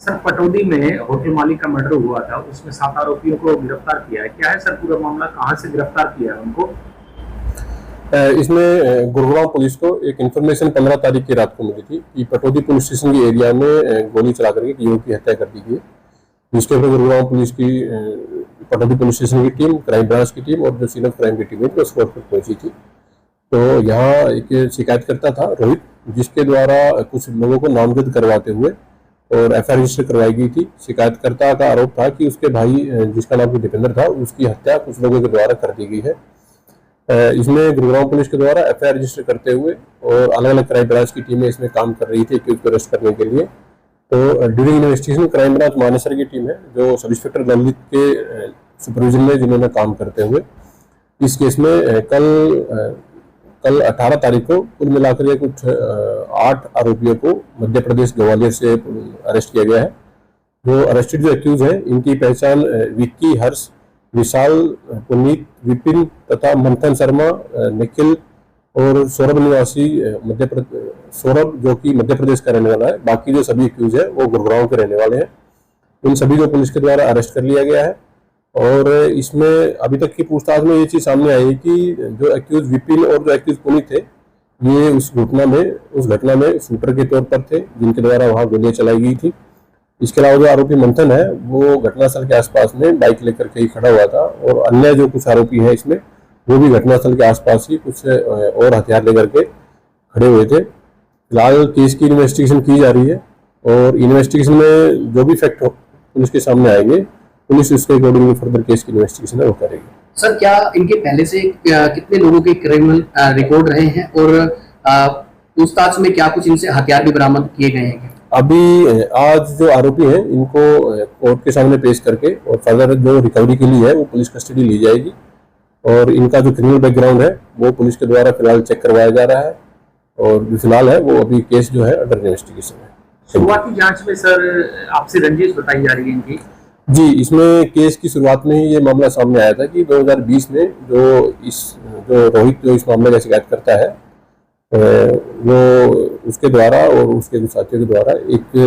Sir, Pataudi में hotel मालिक का मर्डर हुआ था, उसमें 7 आरोपियों को गिरफ्तार किया है। क्या है सर पूरा मामला, कहाँ से गिरफ्तार किया है उनको? इसमें गुरुग्राम पुलिस को एक इन्फॉर्मेशन 15 तारीख की रात को मिली थी कि पटौदी पुलिस स्टेशन के एरिया में गोली चला करके एक युवक की हत्या कर दी गई। जिसके ऊपर गुरुग्राम पुलिस की पटौदी पुलिस स्टेशन की टीम, क्राइम ब्रांच की टीम और जो सीनियर क्राइम की टीम है वो स्पॉट पर पहुंची थी। तो यहाँ एक शिकायतकर्ता था रोहित, जिसके द्वारा कुछ लोगों को नामजद करवाते हुए और एफआईआर रजिस्टर करवाई गई थी। शिकायतकर्ता का आरोप था कि उसके भाई, जिसका नाम दीपेंद्र था, उसकी हत्या कुछ लोगों के द्वारा कर दी गई है। इसमें गुरुग्राम पुलिस के द्वारा एफआईआर रजिस्टर करते हुए और अलग अलग क्राइम ब्रांच की टीमें इसमें काम कर रही थी एक्यूज को अरेस्ट करने के लिए। तो during investigation crime branch Manesar की टीम है जो सब इंस्पेक्टर ललित के सुपरविजन में जिन्होंने काम करते हुए इस केस में कल 18 तारीख को कुल मिलाकर ये कुछ 8 आरोपियों को मध्य प्रदेश ग्वालियर से अरेस्ट किया गया है। जो अरेस्टेड जो एक्यूज हैं इनकी पहचान विक्की, हर्ष, विशाल, पुनीत, विपिन तथा मंथन शर्मा, निखिल और सौरभ निवासी सौरभ जो कि मध्य प्रदेश का रहने वाला है। बाकी जो सभी एक्यूज है वो गुरुग्राम के रहने वाले हैं। इन सभी को पुलिस के द्वारा अरेस्ट कर लिया गया है। और इसमें अभी तक की पूछताछ में ये चीज सामने आई कि जो एक्यूज विपिन और जो एक्यूज पुनीत थे ये उस घटना में शूटर के तौर पर थे जिनके द्वारा वहां गोलियां चलाई गई थी। इसके अलावा जो आरोपी मंथन है वो घटनास्थल के आसपास में बाइक लेकर के ही खड़ा हुआ था और अन्य जो कुछ आरोपी है इसमें वो भी घटनास्थल के आसपास ही कुछ और हथियार लेकर के खड़े हुए थे। फिलहाल केस की इन्वेस्टिगेशन की जा रही है और इन्वेस्टिगेशन में जो भी फैक्ट पुलिस के सामने आएंगे पुलिस उसके अकॉर्डिंग फर्दर केस की इन्वेस्टिगेशन है वो करेगी। सर, क्या इनके पहले से कितने लोगों के क्रिमिनल रिकॉर्ड रहे हैं और पूछताछ में क्या कुछ इनसे हथियार भी बरामद किए गए हैं? अभी आज जो आरोपी हैं इनको कोर्ट के सामने पेश करके और फर्दर जो रिकवरी के लिए है वो पुलिस कस्टडी ली जाएगी और इनका जो क्रिमिनल बैकग्राउंड है वो पुलिस के द्वारा फिलहाल चेक करवाया जा रहा है और जो फिलहाल है वो अभी केस जो है अंडर इन्वेस्टिगेशन है। शुरुआती जांच में सर आपसी रंजिश बताई जा रही है इनकी? जी, इसमें केस की शुरुआत में ही ये मामला सामने आया था कि 2020 में जो रोहित जो इस मामले का शिकायत करता है वो उसके द्वारा और उसके कुछ साथियों के द्वारा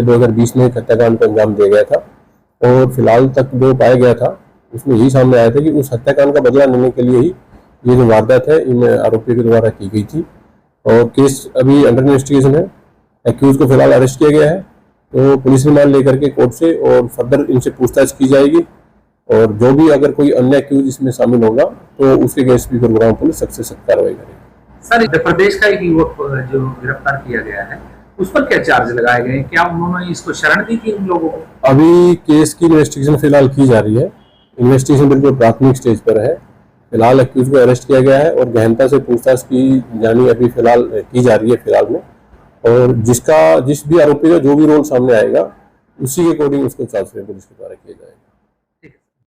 2020 में एक हत्याकांड को अंजाम दिया गया था और फिलहाल तक जो पाया गया था उसमें यही सामने आया था कि उस हत्याकांड का बदला लेने के लिए ही ये जो वारदात है इन आरोपियों के द्वारा की गई थी और केस अभी अंडर इन्वेस्टिगेशन है। एक्यूज को फिलहाल अरेस्ट किया गया है तो पुलिस रिमांड लेकर के कोर्ट से और फर्दर इनसे पूछताछ की जाएगी और जो भी अगर कोई अन्य एक्यूज इसमें शामिल होगा तो उसके अगेंस्ट भी गुरुग्राम पुलिस सख्त से सख्त कार्रवाई करेगी। सर, मध्य प्रदेश का एक युवक जो गिरफ्तार किया गया है उस पर क्या चार्ज लगाए गए? क्या उन्होंने इसको शरण दी थी उन लोगों को? अभी केस की इन्वेस्टिगेशन फिलहाल की जा रही है। इन्वेस्टिगेशन बिल्कुल प्राथमिक स्टेज पर है। फिलहाल एक्यूज को अरेस्ट किया गया है और गहनता से पूछताछ की जानी अभी फिलहाल की जा रही है फिलहाल में और जिस भी आरोपी का जो भी रोल सामने आएगा उसी के अकॉर्डिंग उसको चार्ज पुलिस के द्वारा किया जाएगा।